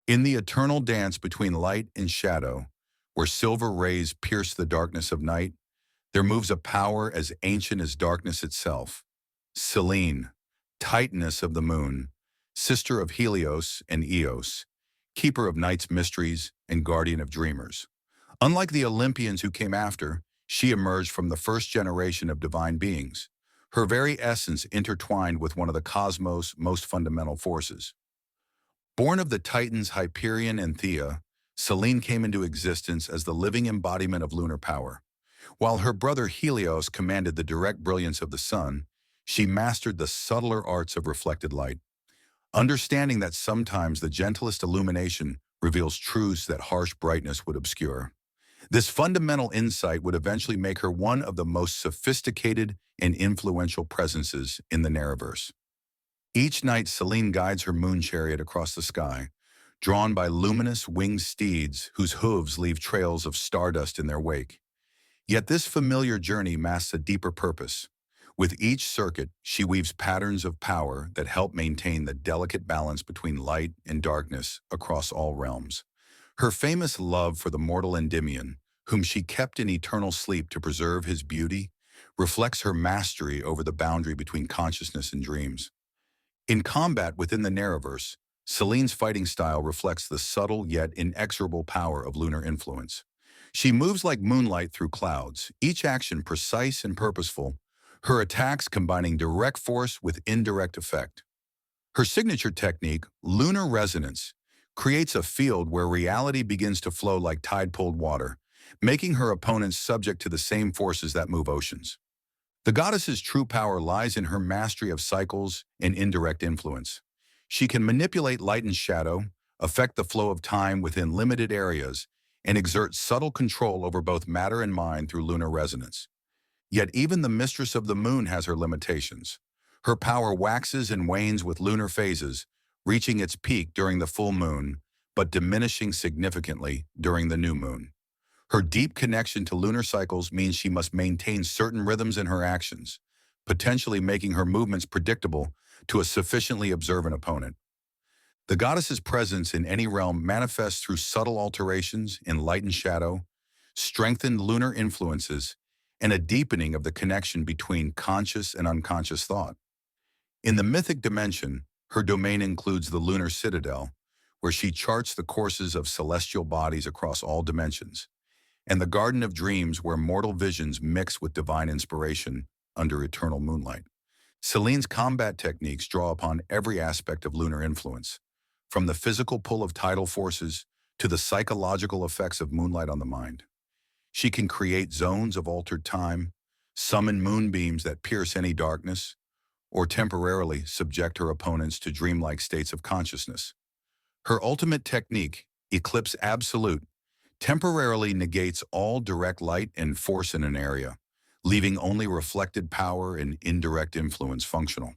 In the eternal dance between light and shadow, where silver rays pierce the darkness of night, there moves a power as ancient as darkness itself. Selene, Titaness of the moon, sister of Helios and Eos, keeper of night's mysteries and guardian of dreamers. Unlike the Olympians who came after, she emerged from the first generation of divine beings, her very essence intertwined with one of the cosmos' most fundamental forces. Born of the Titans Hyperion and Thea, Selene came into existence as the living embodiment of lunar power. While her brother Helios commanded the direct brilliance of the sun, she mastered the subtler arts of reflected light, understanding that sometimes the gentlest illumination reveals truths that harsh brightness would obscure. This fundamental insight would eventually make her one of the most sophisticated and influential presences in the Narraverse. Each night, Selene guides her moon chariot across the sky, drawn by luminous winged steeds whose hooves leave trails of stardust in their wake. Yet this familiar journey masks a deeper purpose. With each circuit, she weaves patterns of power that help maintain the delicate balance between light and darkness across all realms. Her famous love for the mortal Endymion, whom she kept in eternal sleep to preserve his beauty, reflects her mastery over the boundary between consciousness and dreams. In combat within the Narraverse, Selene's fighting style reflects the subtle yet inexorable power of lunar influence. She moves like moonlight through clouds, each action precise and purposeful, her attacks combining direct force with indirect effect. Her signature technique, lunar resonance, creates a field where reality begins to flow like tide-pulled water, making her opponents subject to the same forces that move oceans. The goddess's true power lies in her mastery of cycles and indirect influence. She can manipulate light and shadow, affect the flow of time within limited areas, and exert subtle control over both matter and mind through lunar resonance. Yet even the mistress of the moon has her limitations. Her power waxes and wanes with lunar phases, reaching its peak during the full moon, but diminishing significantly during the new moon. Her deep connection to lunar cycles means she must maintain certain rhythms in her actions, potentially making her movements predictable to a sufficiently observant opponent. The goddess's presence in any realm manifests through subtle alterations in light and shadow, strengthened lunar influences, and a deepening of the connection between conscious and unconscious thought. In the mythic dimension, her domain includes the lunar citadel, where she charts the courses of celestial bodies across all dimensions, and the Garden of Dreams where mortal visions mix with divine inspiration under eternal moonlight. Selene's combat techniques draw upon every aspect of lunar influence, from the physical pull of tidal forces to the psychological effects of moonlight on the mind. She can create zones of altered time, summon moonbeams that pierce any darkness, or temporarily subject her opponents to dreamlike states of consciousness. Her ultimate technique, Eclipse Absolute, temporarily negates all direct light and force in an area, leaving only reflected power and indirect influence functional.